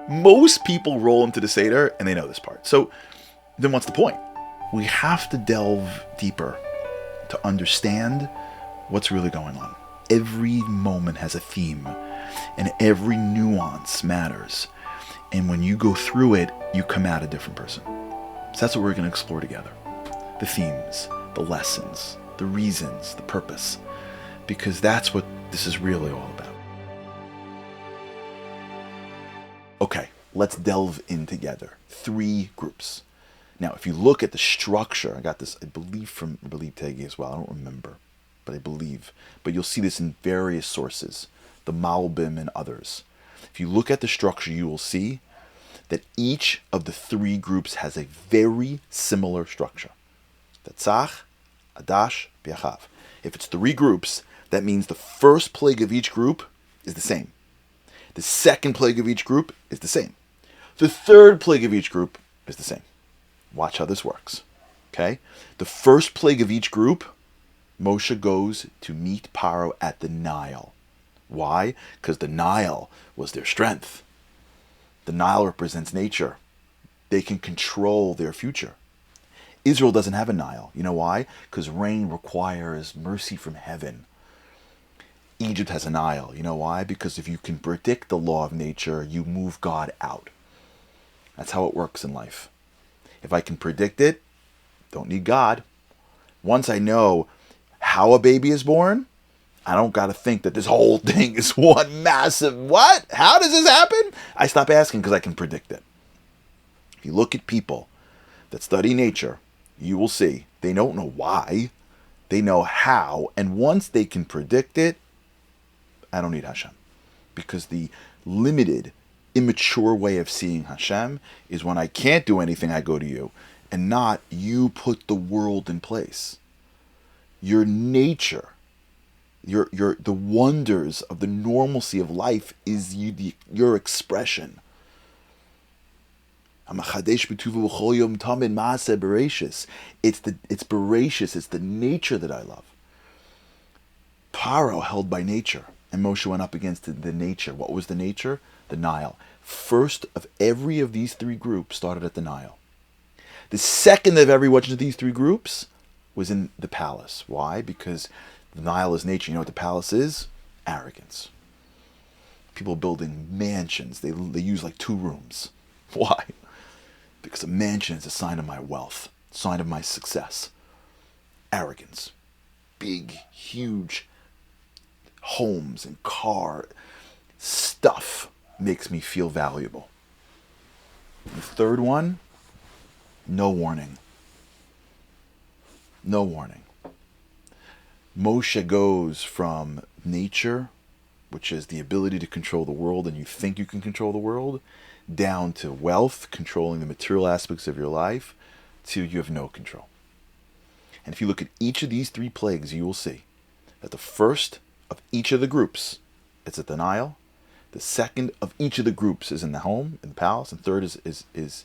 Most people roll into the Seder and they know this part. So then what's the point? We have to delve deeper to understand what's really going on. Every moment has a theme and every nuance matters. And when you go through it, you come out a different person. So that's what we're going to explore together. The themes, the lessons, the reasons, the purpose. Because that's what this is really all about. Okay, let's delve in together. 3 groups. Now, if you look at the structure, I got this, I believe Tegi as well. I don't remember, but I believe. But you'll see this in various sources, the Malbim and others. If you look at the structure, you will see that each of the 3 groups has a very similar structure. Tzach, Adash, Biachav. If it's 3 groups, that means the first plague of each group is the same. The second plague of each group is the same. The third plague of each group is the same. Watch how this works. Okay? The first plague of each group, Moshe goes to meet Paro at the Nile. Why? Because the Nile was their strength. The Nile represents nature. They can control their future. Israel doesn't have a Nile. You know why? Because rain requires mercy from heaven. Egypt has a Nile. You know why? Because if you can predict the law of nature, you move God out. That's how it works in life. If I can predict it, don't need God. Once I know how a baby is born, I don't got to think that this whole thing is one massive, what? How does this happen? I stop asking because I can predict it. If you look at people that study nature, you will see they don't know why, they know how, and once they can predict it, I don't need Hashem. Because the limited, immature way of seeing Hashem is when I can't do anything, I go to you, and not you put the world in place. Your nature, the wonders of the normalcy of life is your expression. It's voracious. It's the nature that I love. Paro held by nature, and Moshe went up against the nature. What was the nature? The Nile. First of every of these 3 groups started at the Nile. The second of every one of these 3 groups was in the palace. Why? Because the Nile is nature. You know what the palace is? Arrogance. People building mansions. They use like 2 rooms. Why? Because a mansion is a sign of my wealth, sign of my success. Arrogance. Big, huge homes and car stuff makes me feel valuable. The third one, no warning. No warning. Moshe goes from nature, which is the ability to control the world, and you think you can control the world, down to wealth, controlling the material aspects of your life, to you have no control. And if you look at each of these 3 plagues, you will see that the first of each of the groups is at the Nile, the second of each of the groups is in the home, in the palace, and third is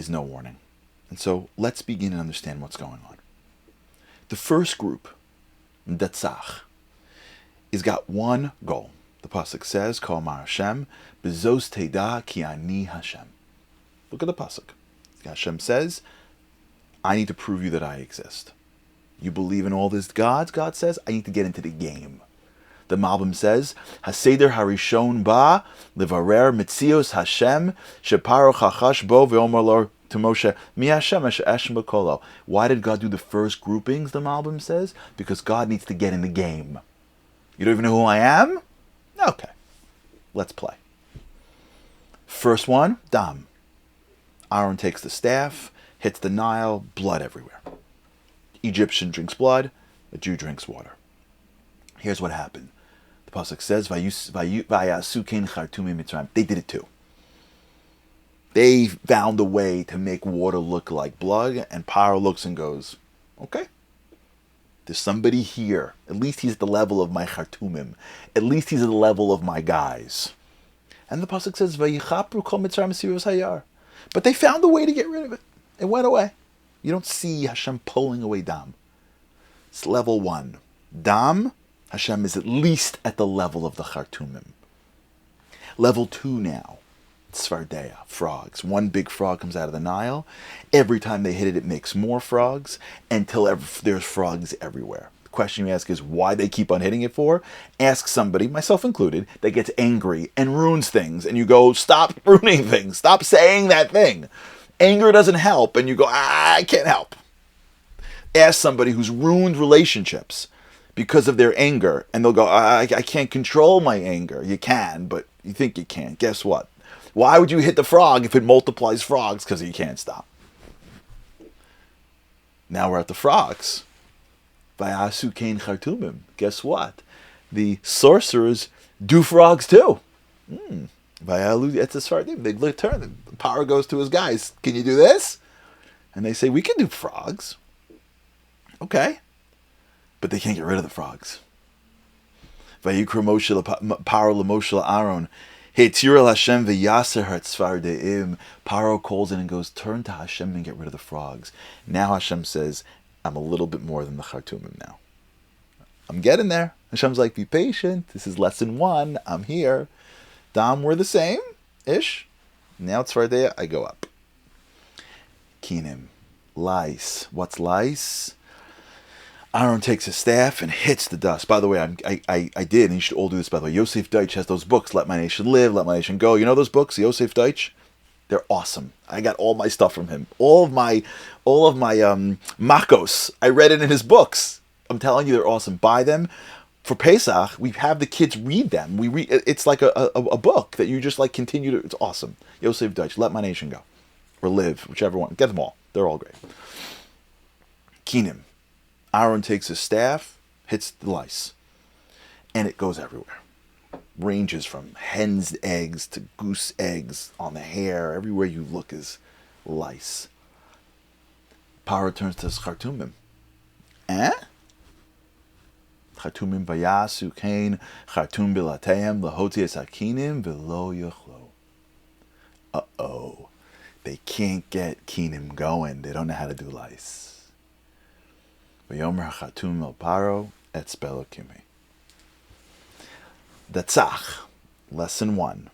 no warning. And so let's begin and understand what's going on. The first group, Tzach, is got one goal. The Pasuk says, Kol Amar Hashem, Bezos Teda Ki Ani Hashem. Look at the Pasuk. Hashem says, I need to prove you that I exist. You believe in all these gods? God says, I need to get into the game. The Malbim says, Seder Harishon Ba, Livarer Mitzios Hashem, Sheparo Chachash Bo Ve'omar Lo to Moshe, Mi Hashem Hashem B'Kolo. Why did God do the first groupings, the Malbim says? Because God needs to get in the game. You don't even know who I am? Okay, let's play. First one, Dam. Aaron takes the staff, hits the Nile, blood everywhere. Egyptian drinks blood, a Jew drinks water. Here's what happened. The Pasuk says, Vayasu ken chartumi mitzrayim. They did it too. They found a way to make water look like blood, and Paro looks and goes, okay, there's somebody here. At least he's at the level of my chartumim. At least he's at the level of my guys. And the Pasuk says, Vayichapru kol mitzrayim sirus hayar. But they found a way to get rid of it. It went away. You don't see Hashem pulling away Dam. It's level 1. Dam, Hashem is at least at the level of the Chartumim. Level 2 now. Tzvardeya, frogs. One big frog comes out of the Nile. Every time they hit it, it makes more frogs until there's frogs everywhere. The question you ask is why they keep on hitting it for. Ask somebody, myself included, that gets angry and ruins things. And you go, stop ruining things. Stop saying that thing. Anger doesn't help. And you go, I can't help. Ask somebody who's ruined relationships because of their anger. And they'll go, I can't control my anger. You can, but you think you can't. Guess what? Why would you hit the frog if it multiplies frogs? Because you can't stop. Now we're at the frogs. Vayasu kain chartumim. Guess what? The sorcerers do frogs too. Vayalu etzesfardim. They turn. The power goes to his guys. Can you do this? And they say, we can do frogs. Okay. But they can't get rid of the frogs. Vayikra Moshe power l'Moshe Aaron. Heitzirel Hashem v'yaser hatzvardeim. Paro calls in and goes, turn to Hashem and get rid of the frogs. Now Hashem says, I'm a little bit more than the Chartumim now. I'm getting there. Hashem's like, be patient. This is lesson 1. I'm here. Dam, we're the same-ish. Now Tzvardeya, I go up. Kinim. Lice. What's lice? Aaron takes his staff and hits the dust. By the way, I did, and you should all do this, by the way. Yosef Deutsch has those books, Let My Nation Live, Let My Nation Go. You know those books, Yosef Deutsch? They're awesome. I got all my stuff from him. All of my Makos. I read it in his books. I'm telling you, they're awesome. Buy them. For Pesach, we have the kids read them. It's like a book that you just like continue to. It's awesome. Yosef Deutsch, Let My Nation Go, or Live, whichever one. Get them all. They're all great. Kinim. Aaron takes his staff, hits the lice, and it goes everywhere. Ranges from hen's eggs to goose eggs on the hair. Everywhere you look is lice. Power turns to his Chartumim. Chartumim vayasu kain, Chartum bilateim, lahoti esakinim, velo yochlo. Uh-oh. They can't get Kinim going. They don't know how to do lice. V'yomer hachatum el paro et spelo kimi. Datzach, lesson 1,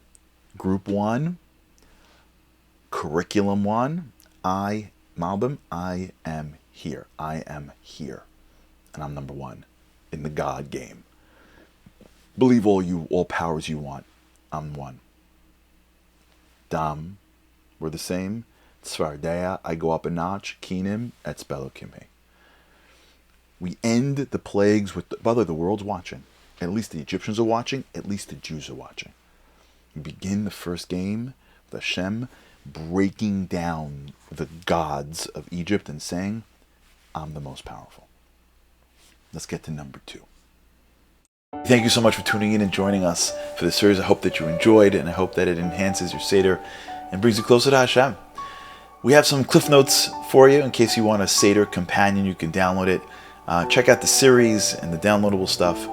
group 1, curriculum 1. Malbim, I am here. I am here, and I'm number 1 in the God game. Believe all powers you want. I'm 1. Dam, we're the same. Tzvardeya, I go up a notch. Kinim et spelo kimi. We end the plagues with, by the way, the world's watching. At least the Egyptians are watching. At least the Jews are watching. We begin the first game with Hashem breaking down the gods of Egypt and saying, I'm the most powerful. Let's get to number 2. Thank you so much for tuning in and joining us for this series. I hope that you enjoyed, and I hope that it enhances your Seder and brings you closer to Hashem. We have some cliff notes for you in case you want a Seder companion. You can download it. Check out the series and the downloadable stuff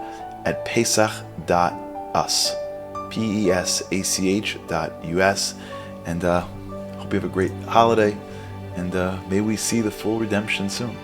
at pesach.us, pesach.us, and hope you have a great holiday, and may we see the full redemption soon.